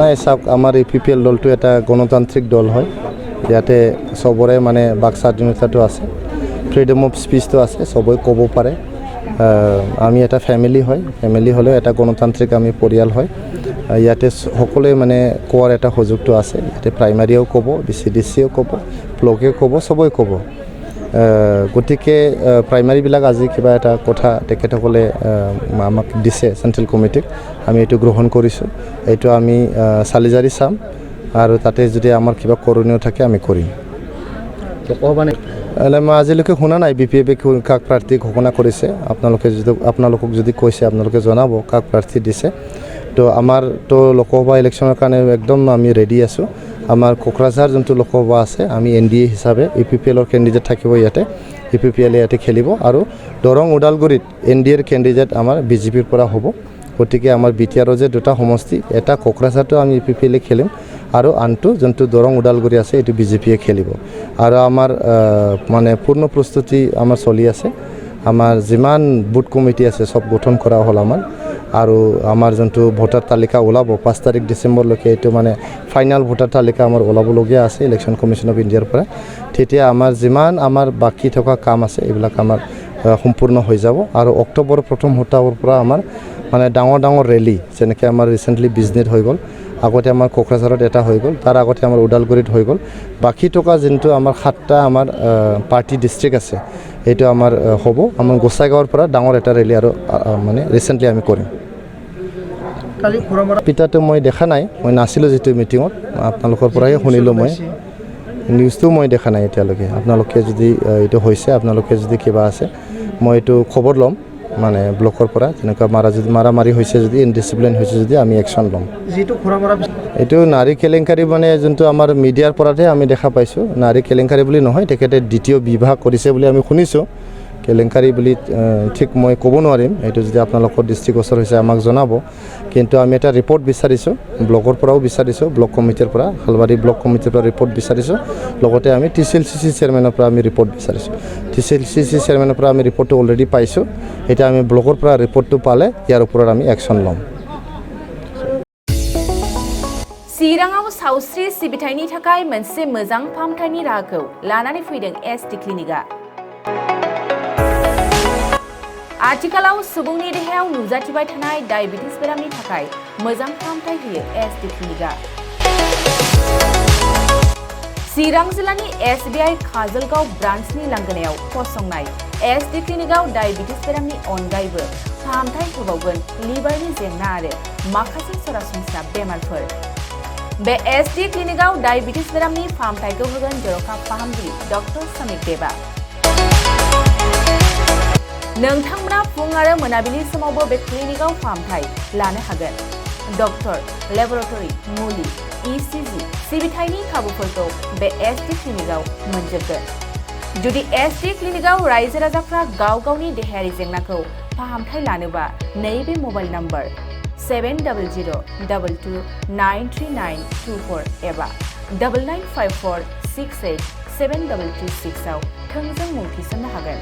নাই চাওক আমাৰ EPPL দলটো এটা গণতান্ত্ৰিক দল হয় ইয়াতে সবৰে মানে বাক স্বাধীনতাটো আছে ফ্ৰীডম অফ স্পীচটো আছে সবই ক'ব পাৰে আমি এটা ফ্যামিলি হয় ফ্যামিলি হলেও এটা গণতান্ত্ৰিক আমি পৰিয়াল হয় ইয়াতে সকলোৱে মানে কোৱাৰ এটা সুযোগটো আছে ইয়াতে প্ৰাইমাৰীও ক'ব BCDCও ক'ব ব্লকেও ক'ব সবই ক'ব গতিকে প্ৰাইমাৰীবিলাক আজি কিবা এটা কথা তেখেতসকলে আমাক দিছে চেণ্ট্ৰেল কমিটিক আমি এইটো গ্ৰহণ কৰিছোঁ এইটো আমি চালিজাৰি চাম আৰু তাতে যদি আমাৰ কিবা কৰণীয় থাকে আমি কৰিম মই আজিলৈকে শুনা নাই BPF কাক প্ৰাৰ্থী ঘোষণা কৰিছে আপোনালোকক যদি কৈছে আপোনালোকে জনাব কাক প্ৰাৰ্থী দিছে তো আমাৰ তো লোকসভা ইলেকশ্যনৰ কাৰণে একদম আমি ৰেডি আছোঁ আমাৰ কোকৰাঝাৰ যোনটো লোকসভা আছে আমি NDA হিচাপে EPPLৰ কেণ্ডিডেট থাকিব ইয়াতে EPPL ইয়াতে খেলিব আৰু দৰং ওদালগুৰিত NDAৰ কেণ্ডিডেট আমাৰ BJPৰ পৰা হ'ব গতিকে আমাৰ BTRৰ যে দুটা সমষ্টি এটা কোকৰাঝাৰটো আমি EPPL খেলিম আৰু আনটো যোনটো দৰং ওদালগুৰি আছে এইটো BJPয়ে খেলিব আৰু আমাৰ মানে পূৰ্ণ প্ৰস্তুতি আমাৰ চলি আছে আমাৰ যিমান বুথ কমিটি আছে সব গঠন কৰা হ'ল আমাৰ আৰু আমাৰ যোনটো ভোটাৰ তালিকা ওলাব 5 তাৰিখ ডিসেম্বৰলৈকে এইটো মানে ফাইনাল ভোটাৰ তালিকা আমাৰ ওলাবলগীয়া আছে ইলেকশ্যন কমিশ্যন অফ ইণ্ডিয়াৰ পৰা তেতিয়া আমাৰ যিমান আমাৰ বাকি থকা কাম আছে এইবিলাক আমাৰ সম্পূৰ্ণ হৈ যাব আৰু অক্টোবৰ প্ৰথম সপ্তাহৰ পৰা আমাৰ মানে ডাঙৰ ৰেলী যেনেকৈ আমাৰ ৰিসেন্টলি বিজনেছ হৈ গ'ল আগতে আমাৰ কোকৰাঝাৰত এটা হৈ গ'ল তাৰ আগতে আমাৰ ওদালগুৰিত হৈ গ'ল বাকি থকা যোনটো আমাৰ 7টা আমাৰ পাৰ্টি ডিস্ট্ৰিক্ট আছে এইটো আমাৰ হ'ব আমাৰ গোসাইগাঁৱৰ পৰা ডাঙৰ এটা ৰেলী আৰু মানে ৰিসেন্টলি আমি কৰিম কালি খোৰামৰা পিতাটো মই দেখা নাই মই নাছিলোঁ যেটো মিটিঙত আপোনালোকৰ পৰাই শুনিলোঁ মই নিউজটো মই দেখা নাই এতিয়ালৈকে আপোনালোকে যদি এইটো হৈছে আপোনালোকে যদি কিবা আছে মই এইটো খবৰ ল'ম মানে ব্লকৰ পৰা যেনেকুৱা মাৰামাৰি হৈছে যদি ইনডিসিপ্লিন হৈছে যদি আমি একশন ল'ম যেটো খোৰামৰা এইটো নাৰী কেলেংকাৰী মানে যোনটো আমাৰ মিডিয়াৰ পৰাতে আমি দেখা পাইছোঁ নাৰী কেলেংকাৰী বুলি নহয় তেখেতে দ্বিতীয় বিবাহ কৰিছে বুলি আমি শুনিছোঁ কেলেংকাৰী বুলি ঠিক মই ক'ব নোৱাৰিম এইটো যদি আপোনালোকৰ দৃষ্টিগোচৰ হৈছে আমাক জনাব কিন্তু আমি এটা ৰিপৰ্ট বিচাৰিছোঁ ব্লকৰ পৰাও বিচাৰিছোঁ ব্লক কমিটিৰ পৰা হালবাৰী ব্লক কমিটিৰ পৰা ৰিপৰ্ট বিচাৰিছোঁ লগতে আমি TCLCC চেয়াৰমেনৰ পৰা আমি ৰিপৰ্ট বিচাৰিছোঁ TCLCC চেয়াৰমেনৰ পৰা আমি ৰিপৰ্টটো অলৰেডি পাইছোঁ এতিয়া আমি ব্লকৰ পৰা ৰিপৰ্টটো পালে ইয়াৰ ওপৰত আমি একশন ল'ম चिराङाव सावस्रि सिबिथायनि थाखाय मोनसे मोजां फाहामथायनि राहाखौ लानानै फैदों SD क्लिनिकआ आथिखालाव सुबुंनि देहायाव नुजाथिबाय थानाय डायबिटिस बेरामनि थाखाय मोजां फाहामथाय होयो SD क्लिनिकआ चिरां जिल्लानि SBI काजलगाव ब्रान्चनि लांगोनायाव फसंनाय SD क्लिनिकआव डायबिटिस बेरामनि अनगायैबो फाहामथाय होबावगोन लिभारनि जेंना आरो माखासे सरासनस्रा बेमारफोर बे SD क्लिनिकआव डायबिटिस बेरामनि फाहामथायखौ होगोन जर'खा फाहामगिरि डक्टर समिक देबा नोंथांमोना फुं आरो मोनाबिलि समावबो बे क्लिनिकआव फाहामथाय लानो हागोन डक्टर लेबरेटरि मुलि ECG सिबिथायनि खाबुफोरखौ बे SD क्लिनिकआव मोनजोबगोन जुदि SD क्लिनिकआव रायजो राजाफ्रा गाव गावनि देहायारि जेंनाखौ फाहामथाय लानोबा नैबे मबाइल नम्बर 7002293924 एबा 9954687226 आव थोंजों मुं थिसननो हागोन